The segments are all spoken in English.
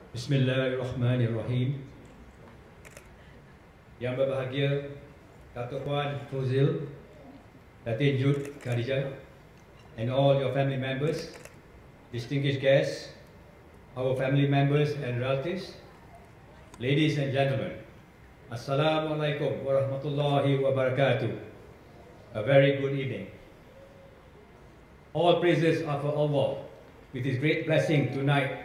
Bismillahirrahmanirrahim. Yang berbahagia Datuk Puan Fuzil, Datin Jud Khadijah, and all your family members, distinguished guests, our family members and relatives, ladies and gentlemen, Assalamualaikum warahmatullahi wabarakatuh. A very good evening. All praises are for Allah. With His great blessing tonight,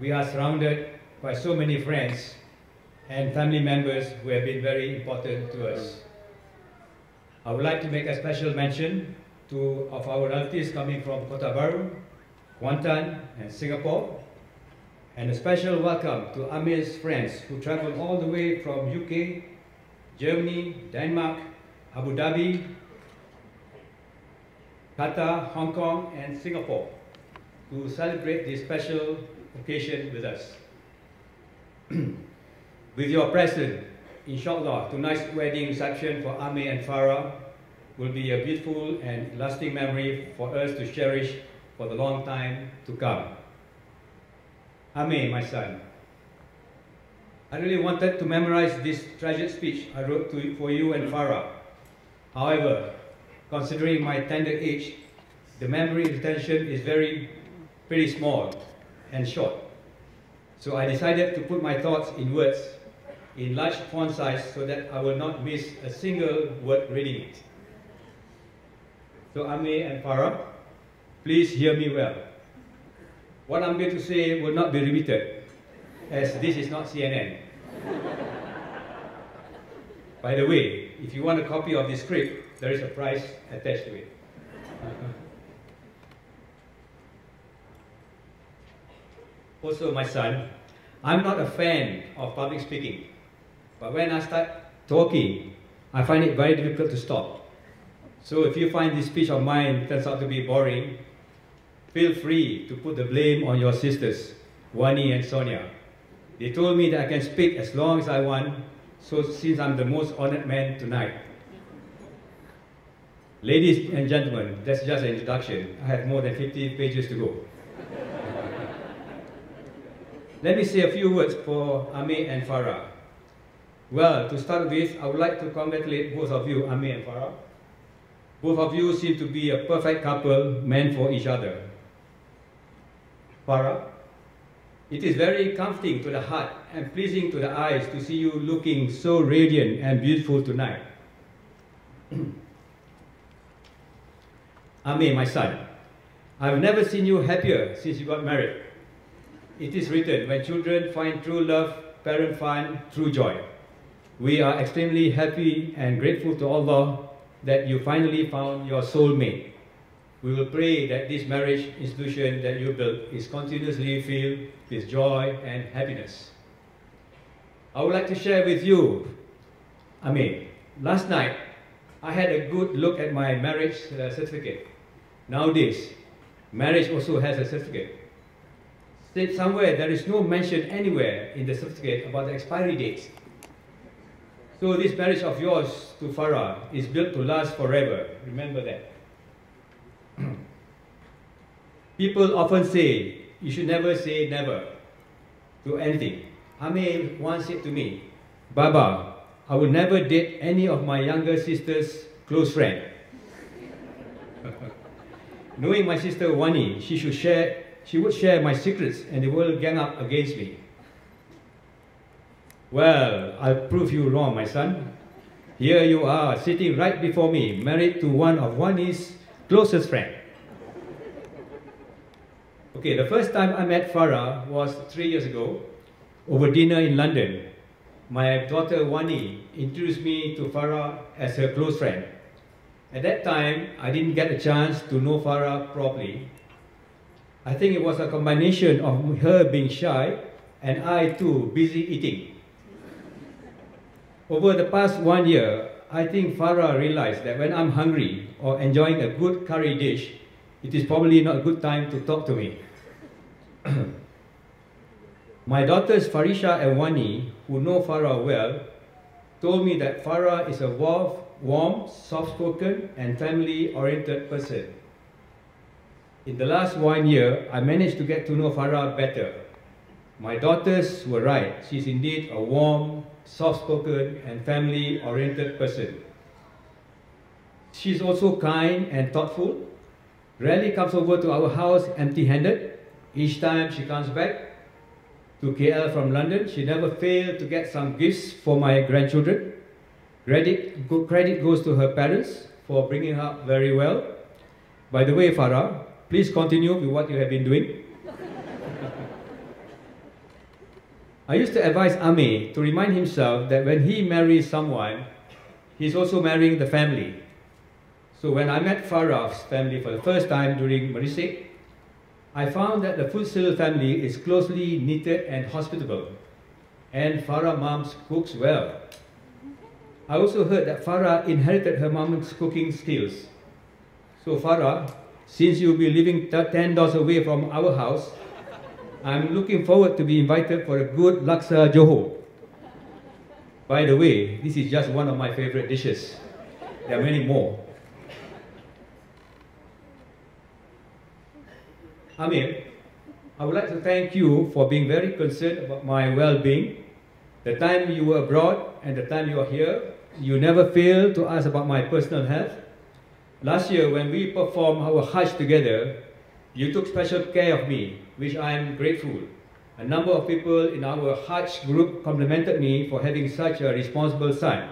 we are surrounded by so many friends and family members who have been very important to us. I would like to make a special mention of our relatives coming from Kota Baru, Kuantan and Singapore, and a special welcome to Amir's friends who traveled all the way from UK, Germany, Denmark, Abu Dhabi, Qatar, Hong Kong and Singapore to celebrate this special occasion with us. With your presence, inshallah, tonight's wedding reception for Amir and Farah will be a beautiful and lasting memory for us to cherish for the long time to come. Amir, my son, I really wanted to memorize this treasured speech I wrote for you and Farah. However, considering my tender age, the memory retention is pretty small and short. So I decided to put my thoughts in words in large font size so that I will not miss a single word reading it. So Amir and Farah, please hear me well. What I'm going to say will not be repeated, as this is not CNN. By the way, if you want a copy of the script, there is a price attached to it. Also, my son, I'm not a fan of public speaking, but when I start talking, I find it very difficult to stop. So if you find this speech of mine turns out to be boring, feel free to put the blame on your sisters, Wani and Sonia. They told me that I can speak as long as I want, so since I'm the most honored man tonight. Ladies and gentlemen, that's just an introduction. I have more than 50 pages to go. Let me say a few words for Amir and Farah. Well, to start with, I would like to congratulate both of you, Amir and Farah. Both of you seem to be a perfect couple meant for each other. Farah, it is very comforting to the heart and pleasing to the eyes to see you looking so radiant and beautiful tonight. Amir, my son, I've never seen you happier since you got married. It is written, when children find true love, parents find true joy. We are extremely happy and grateful to Allah that you finally found your soulmate. We will pray that this marriage institution that you built is continuously filled with joy and happiness. I would like to share with you, Amir, last night I had a good look at my marriage certificate. Nowadays, marriage also has a certificate. Somewhere there is no mention anywhere in the certificate about the expiry dates. So this marriage of yours to Farah is built to last forever. Remember that. People often say you should never say never to anything. Amir once said to me, Baba, I will never date any of my younger sister's close friend. Knowing my sister Wani, she would share my secrets and they will gang up against me. Well, I'll prove you wrong, my son. Here you are, sitting right before me, married to one of Wani's closest friends. Okay, the first time I met Farah was 3 years ago, over dinner in London. My daughter Wani introduced me to Farah as her close friend. At that time, I didn't get a chance to know Farah properly. I think it was a combination of her being shy and I too busy eating. Over the past 1 year, I think Farah realized that when I'm hungry or enjoying a good curry dish, it is probably not a good time to talk to me. My daughters Farisha and Wani, who know Farah well, told me that Farah is a warm, soft-spoken and family-oriented person. In the last 1 year, I managed to get to know Farah better. My daughters were right. She's indeed a warm, soft-spoken and family-oriented person. She's also kind and thoughtful. Rarely comes over to our house empty-handed. Each time she comes back to KL from London, she never failed to get some gifts for my grandchildren. Credit goes to her parents for bringing her up very well. By the way, Farah, please continue with what you have been doing. I used to advise Amir to remind himself that when he marries someone, he's also marrying the family. So when I met Farah's family for the first time during Marisik, I found that the Fusil family is closely knitted and hospitable, and Farah mom's cooks well. I also heard that Farah inherited her mom's cooking skills. So Farah, since you'll be living 10 doors away from our house, I'm looking forward to be invited for a good laksa Johor. By the way, this is just one of my favorite dishes. There are many more. Amir, I would like to thank you for being very concerned about my well-being. The time you were abroad and the time you are here, you never fail to ask about my personal health. Last year, when we performed our Hajj together, you took special care of me, which I am grateful. A number of people in our Hajj group complimented me for having such a responsible son.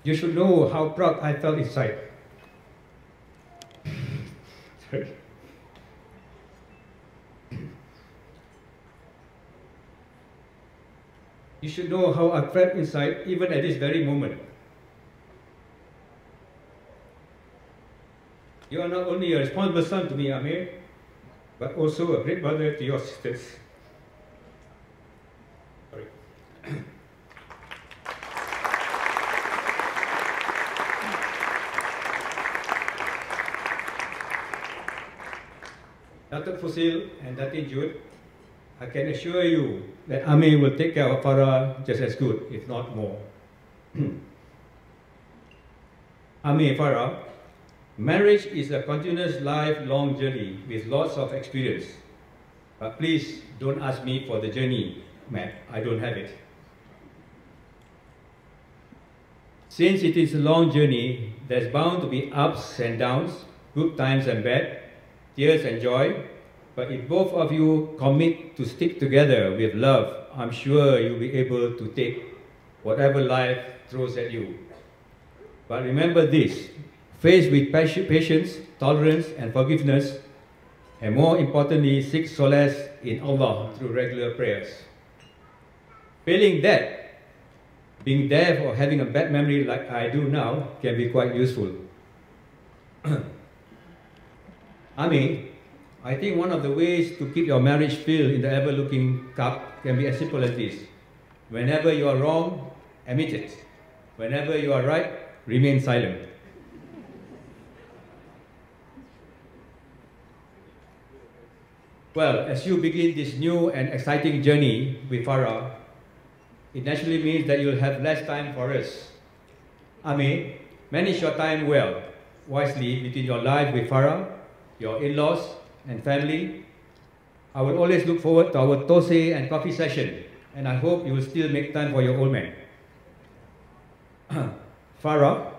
You should know how proud I felt inside. Sorry. You should know how I felt inside even at this very moment. You are not only a responsible son to me, Amir, but also a great brother to your sisters. Sorry. Datuk Fusil and Datin Jude, I can assure you that Amir will take care of Farah just as good, if not more. Amir and Farah, marriage is a continuous lifelong journey with lots of experience. But please don't ask me for the journey map. I don't have it. Since it is a long journey, there's bound to be ups and downs, good times and bad, tears and joy. But if both of you commit to stick together with love, I'm sure you'll be able to take whatever life throws at you. But remember this, face with patience, tolerance and forgiveness, and more importantly, seek solace in Allah through regular prayers. Failing that, being deaf or having a bad memory like I do now can be quite useful. I think one of the ways to keep your marriage filled in the ever-looking cup can be as simple as this. Whenever you are wrong, admit it. Whenever you are right, remain silent. Well, as you begin this new and exciting journey with Farah, it naturally means that you'll have less time for us. Manage your time well, wisely between your life with Farah, your in-laws, and family. I will always look forward to our Tose and coffee session, and I hope you will still make time for your old man. Farah,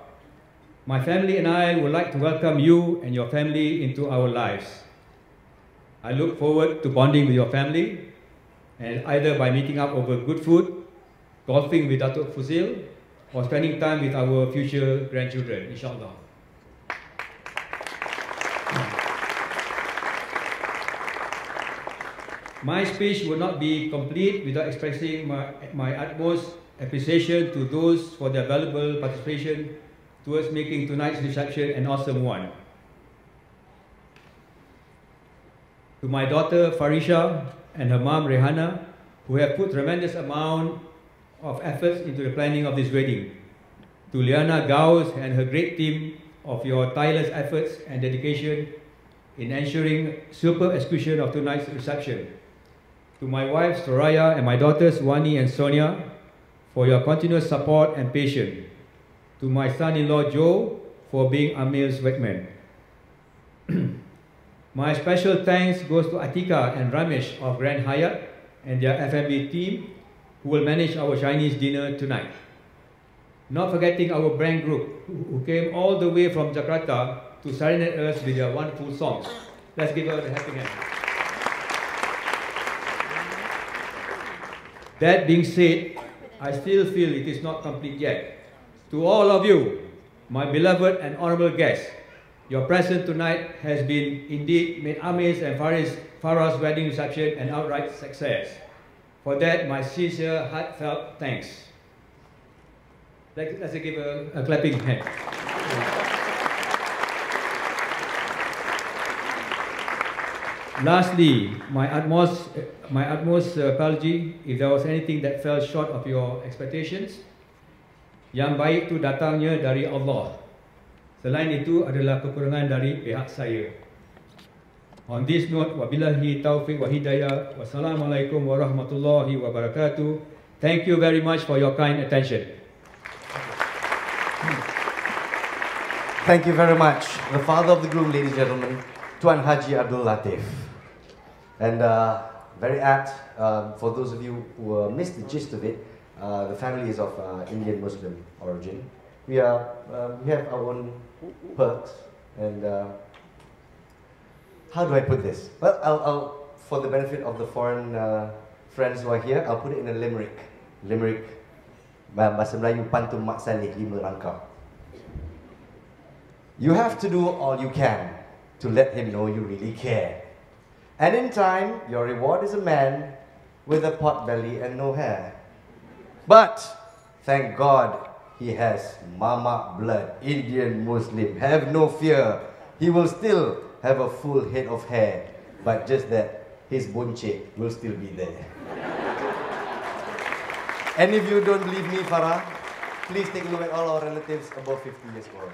my family and I would like to welcome you and your family into our lives. I look forward to bonding with your family, and either by meeting up over good food, golfing with Datuk Fusil, or spending time with our future grandchildren, inshallah. My speech will not be complete without expressing my utmost appreciation to those for their valuable participation towards making tonight's reception an awesome one. To my daughter Farisha and her mom Rehana, who have put tremendous amount of efforts into the planning of this wedding. To Liana Gauss and her great team of your tireless efforts and dedication in ensuring superb execution of tonight's reception. To my wives Soraya and my daughters Wani and Sonia for your continuous support and patience. To my son-in-law Joe for being Amir's wegman. My special thanks goes to Atika and Ramesh of Grand Hyatt and their F&B team who will manage our Chinese dinner tonight. Not forgetting our brand group who came all the way from Jakarta to serenade us with their wonderful songs. Let's give her a happy hand. That being said, I still feel it is not complete yet. To all of you, my beloved and honorable guests, your presence tonight has been indeed made Amir's and Farah's wedding reception an outright success. For that, my sincere, heartfelt thanks. Let's give a clapping hand. Lastly, my utmost apology if there was anything that fell short of your expectations. Yang baik itu datangnya dari Allah. Selain itu adalah kekurangan dari pihak saya. On this note, wabillahi taufiq wa hidayah. Wassalamualaikum warahmatullahi wabarakatuh. Thank you very much for your kind attention. Thank you very much. The father of the groom, ladies and gentlemen, Tuan Haji Abdul Latiff. And very apt, for those of you who missed the gist of it, the family is of Indian Muslim origin. We have our own perks, and how do I put this? Well, I'll for the benefit of the foreign friends who are here, I'll put it in a limerick. Limerick, bahasa Melayu pantun mak saleh 5 rangka. You have to do all you can to let him know you really care. And in time, your reward is a man with a pot belly and no hair. But thank God he has Mama blood, Indian Muslim. Have no fear, he will still have a full head of hair, but just that his boncet will still be there. And if you don't believe me, Farah, please take a look at all our relatives above 50 years old.